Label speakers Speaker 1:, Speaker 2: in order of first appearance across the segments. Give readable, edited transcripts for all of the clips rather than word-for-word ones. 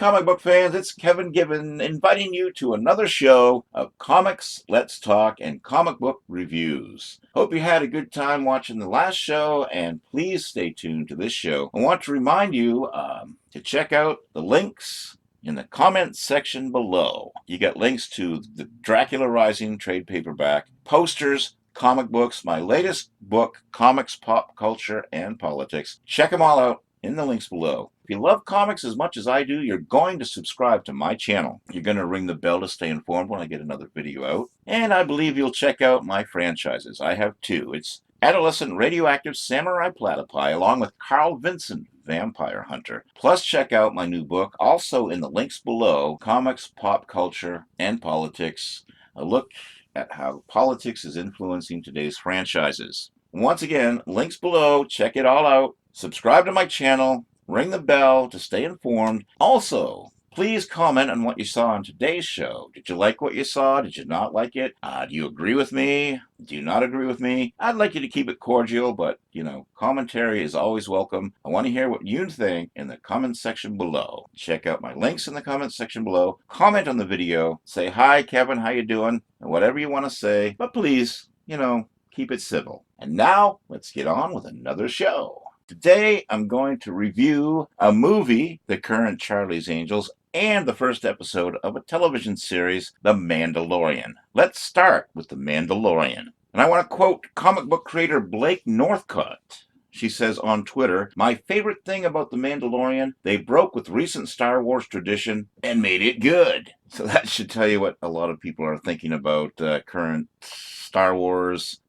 Speaker 1: comic book fans, it's Kevin Gibbon inviting you to another show of Comics Let's Talk and comic book reviews. Hope you had a good time watching the last show, and please stay tuned to this show. I want to remind you to check out the links in the comments section below. You get links to the Dracula Rising trade paperback, posters, comic books, my latest book, Comics, Pop Culture, and Politics. Check them all out in the links below. If you love comics as much as I do, you're going to subscribe to my channel. You're going to ring the bell to stay informed when I get another video out. And I believe you'll check out my franchises. I have two. It's Adolescent Radioactive Samurai Platypi, along with Carl Vincent, Vampire Hunter. Plus, check out my new book, also in the links below, Comics, Pop Culture, and Politics. A look at how politics is influencing today's franchises. Once again, links below. Check it all out. Subscribe to my channel. Ring the bell to stay informed. Also, please comment on what you saw on today's show. Did you like what you saw? Did you not like it? Do you agree with me? Do you not agree with me? I'd like you to keep it cordial, but, commentary is always welcome. I want to hear what you think in the comment section below. Check out my links in the comment section below. Comment on the video. Say, hi, Kevin, how you doing? And whatever you want to say. But please, keep it civil. And now, let's get on with another show. Today, I'm going to review a movie, The Current Charlie's Angels, and the first episode of a television series, The Mandalorian. Let's start with The Mandalorian. And I want to quote comic book creator Blake Northcutt. She says on Twitter, "My favorite thing about The Mandalorian, they broke with recent Star Wars tradition and made it good." So that should tell you what a lot of people are thinking about current Star Wars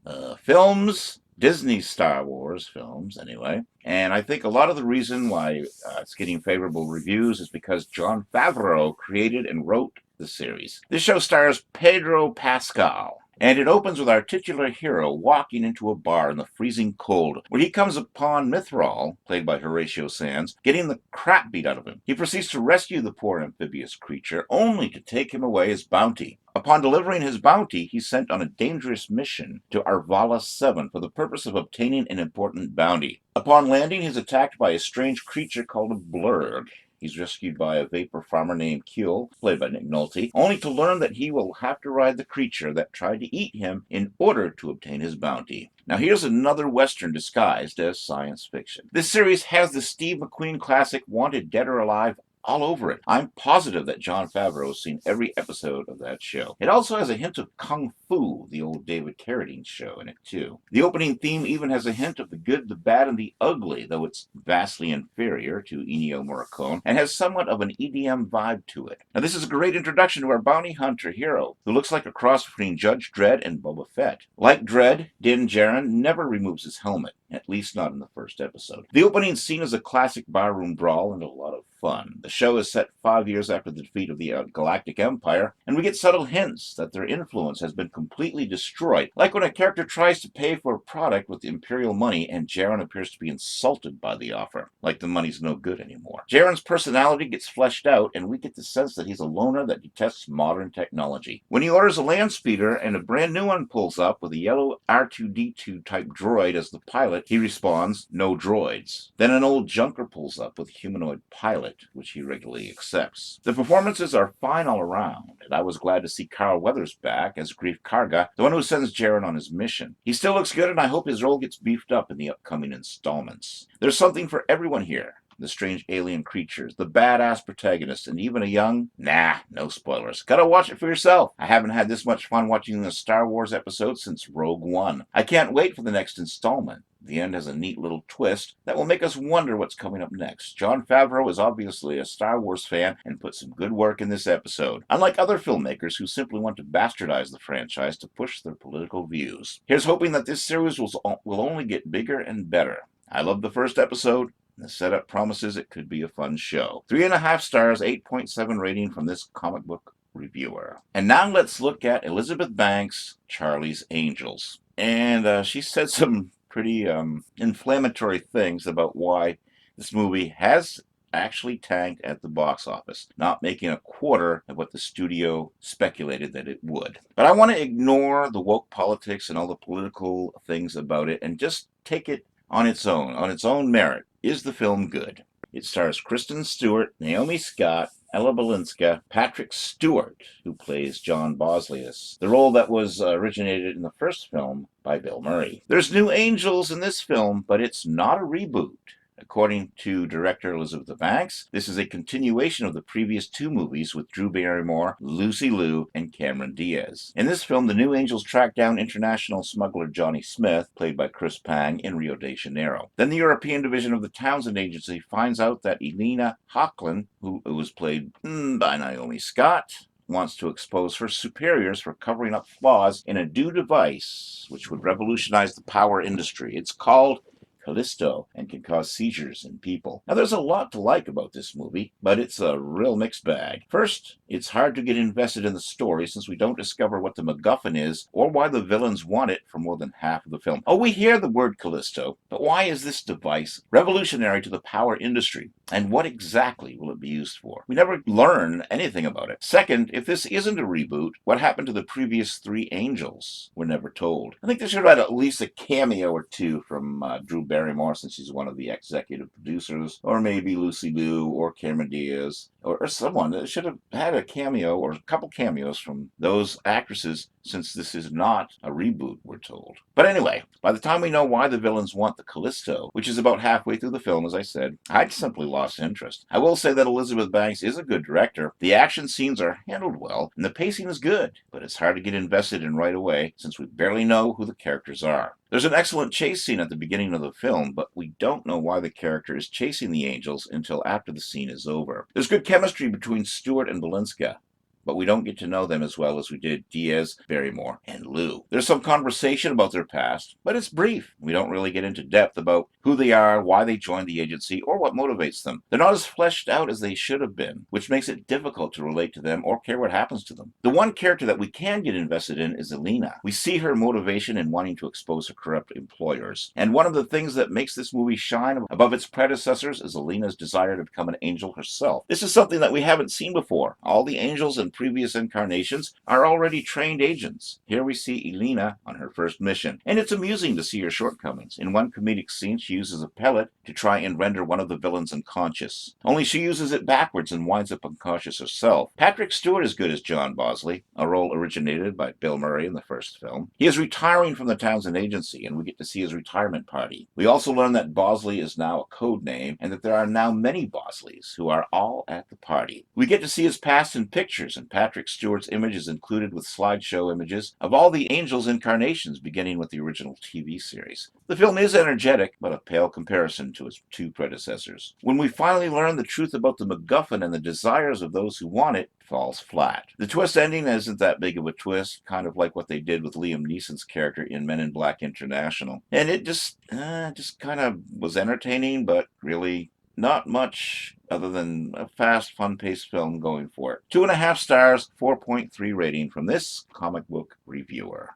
Speaker 1: films. Disney Star Wars films, anyway. And I think a lot of the reason why it's getting favorable reviews is because Jon Favreau created and wrote the series. This show stars Pedro Pascal, and it opens with our titular hero walking into a bar in the freezing cold, where he comes upon Mythrol, played by Horatio Sands, getting the crap beat out of him. He proceeds to rescue the poor amphibious creature, only to take him away as bounty. Upon delivering his bounty, he's sent on a dangerous mission to Arvala 7 for the purpose of obtaining an important bounty. Upon landing, he's attacked by a strange creature called a blurg. He's rescued by a vapor farmer named Kuel, played by Nick Nolte, only to learn that he will have to ride the creature that tried to eat him in order to obtain his bounty. Now here's another Western disguised as science fiction. This series has the Steve McQueen classic Wanted Dead or Alive all over it. I'm positive that Jon Favreau has seen every episode of that show. It also has a hint of Kung Fu, the old David Carradine show, in it too. The opening theme even has a hint of the good, the bad, and the ugly, though it's vastly inferior to Ennio Morricone, and has somewhat of an EDM vibe to it. Now this is a great introduction to our bounty hunter hero, who looks like a cross between Judge Dredd and Boba Fett. Like Dredd, Din Djarin never removes his helmet, at least not in the first episode. The opening scene is a classic barroom brawl and a lot of fun. The show is set 5 years after the defeat of the Galactic Empire, and we get subtle hints that their influence has been completely destroyed, like when a character tries to pay for a product with Imperial money and Djarin appears to be insulted by the offer, like the money's no good anymore. Djarin's personality gets fleshed out, and we get the sense that he's a loner that detests modern technology. When he orders a land speeder and a brand new one pulls up with a yellow R2-D2 type droid as the pilot, he responds, "No droids." Then an old junker pulls up with a humanoid pilot, which he regularly accepts. The performances are fine all around, and I was glad to see Carl Weathers back as Grief Karga, the one who sends Djarin on his mission. He still looks good, and I hope his role gets beefed up in the upcoming installments. There's something for everyone here. The strange alien creatures, the badass protagonist, and even a young... no spoilers. Gotta watch it for yourself. I haven't had this much fun watching a Star Wars episode since Rogue One. I can't wait for the next installment. The end has a neat little twist that will make us wonder what's coming up next. Jon Favreau is obviously a Star Wars fan and put some good work in this episode, unlike other filmmakers who simply want to bastardize the franchise to push their political views. Here's hoping that this series will only get bigger and better. I love the first episode. The setup promises it could be a fun show. 3.5 stars, 8.7 rating from this comic book reviewer. And now let's look at Elizabeth Banks' Charlie's Angels. And she said some pretty inflammatory things about why this movie has actually tanked at the box office, not making a quarter of what the studio speculated that it would. But I want to ignore the woke politics and all the political things about it and just take it on its own merit. Is the film good? It stars Kristen Stewart, Naomi Scott, Ella Balinska, Patrick Stewart, who plays John Boslius, the role that was originated in the first film by Bill Murray. There's new angels in this film, but it's not a reboot. According to director Elizabeth Banks, this is a continuation of the previous two movies with Drew Barrymore, Lucy Liu, and Cameron Diaz. In this film, the new angels track down international smuggler Johnny Smith, played by Chris Pang, in Rio de Janeiro. Then the European division of the Townsend Agency finds out that Elena Hochland, who was played by Naomi Scott, wants to expose her superiors for covering up flaws in a new device which would revolutionize the power industry. It's called Callisto and can cause seizures in people. Now, there's a lot to like about this movie, but it's a real mixed bag. First, it's hard to get invested in the story since we don't discover what the MacGuffin is or why the villains want it for more than half of the film. Oh, we hear the word Callisto, but why is this device revolutionary to the power industry? And what exactly will it be used for? We never learn anything about it. Second, if this isn't a reboot, what happened to the previous three angels? We're never told. I think they should have had at least a cameo or two from Drew Barrymore, since she's one of the executive producers, or maybe Lucy Liu or Cameron Diaz, or someone that should have had a cameo or a couple cameos from those actresses, since this is not a reboot, we're told. But anyway, by the time we know why the villains want the Callisto, which is about halfway through the film, as I said, I'd simply lost interest. I will say that Elizabeth Banks is a good director. The action scenes are handled well, and the pacing is good, but it's hard to get invested in right away since we barely know who the characters are. There's an excellent chase scene at the beginning of the film, but we don't know why the character is chasing the angels until after the scene is over. There's good chemistry between Stewart and Balinska, but we don't get to know them as well as we did Diaz, Barrymore, and Liu. There's some conversation about their past, but it's brief. We don't really get into depth about who they are, why they joined the agency, or what motivates them. They're not as fleshed out as they should have been, which makes it difficult to relate to them or care what happens to them. The one character that we can get invested in is Elena. We see her motivation in wanting to expose her corrupt employers. And one of the things that makes this movie shine above its predecessors is Elena's desire to become an angel herself. This is something that we haven't seen before. All the angels in previous incarnations are already trained agents. Here we see Elena on her first mission, and it's amusing to see her shortcomings. In one comedic scene, she uses a pellet to try and render one of the villains unconscious. Only she uses it backwards and winds up unconscious herself. Patrick Stewart is good as John Bosley, a role originated by Bill Murray in the first film. He is retiring from the Townsend Agency, and we get to see his retirement party. We also learn that Bosley is now a code name, and that there are now many Bosleys who are all at the party. We get to see his past in pictures, and Patrick Stewart's image is included with slideshow images of all the angels' incarnations, beginning with the original TV series. The film is energetic, but a pale comparison to its two predecessors. When we finally learn the truth about the MacGuffin and the desires of those who want it, falls flat. The twist ending isn't that big of a twist, kind of like what they did with Liam Neeson's character in Men in Black International. And it just kind of was entertaining, but really not much other than a fast, fun-paced film going for it. 2.5 stars, 4.3 rating from this comic book reviewer.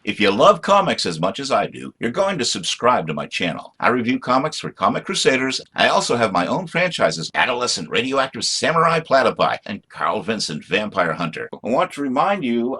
Speaker 1: If you love comics as much as I do, you're going to subscribe to my channel. I review comics for Comic Crusaders. I also have my own franchises, Adolescent Radioactive Samurai Platypi and Carl Vincent Vampire Hunter. I want to remind you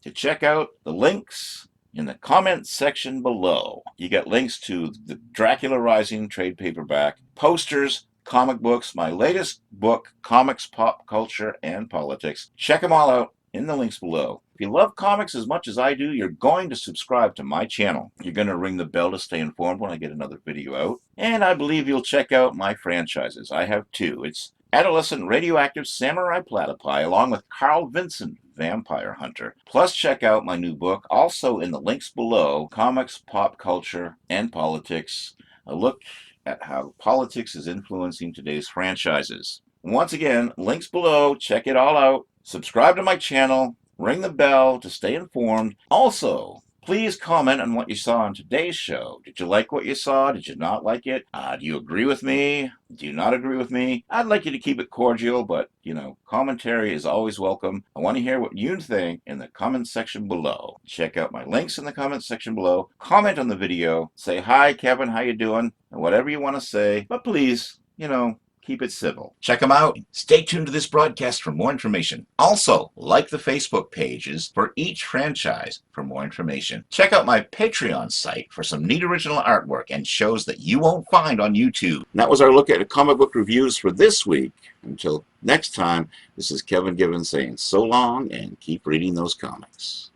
Speaker 1: to check out the links in the comments section below. You get links to the Dracula Rising trade paperback, posters, comic books, my latest book, Comics, Pop Culture, and Politics. Check them all out in the links below. If you love comics as much as I do, you're going to subscribe to my channel. You're going to ring the bell to stay informed when I get another video out. And I believe you'll check out my franchises. I have two. It's Adolescent Radioactive Samurai Platypi, along with Carl Vincent Vampire Hunter. Plus, check out my new book, also in the links below, Comics, Pop Culture, and Politics. A look at how politics is influencing today's franchises. Once again, links below. Check it all out. Subscribe to my channel. Ring the bell to stay informed. Also, please comment on what you saw on today's show. Did you like what you saw? Did you not like it? Do you agree with me? Do you not agree with me? I'd like you to keep it cordial, but, commentary is always welcome. I want to hear what you think in the comments section below. Check out my links in the comments section below. Comment on the video. Say, hi, Kevin, how you doing? And whatever you want to say. But please, keep it civil. Check them out. Stay tuned to this broadcast for more information. Also, like the Facebook pages for each franchise for more information. Check out my Patreon site for some neat original artwork and shows that you won't find on YouTube. And that was our look at comic book reviews for this week. Until next time, this is Kevin Gibbons saying so long and keep reading those comics.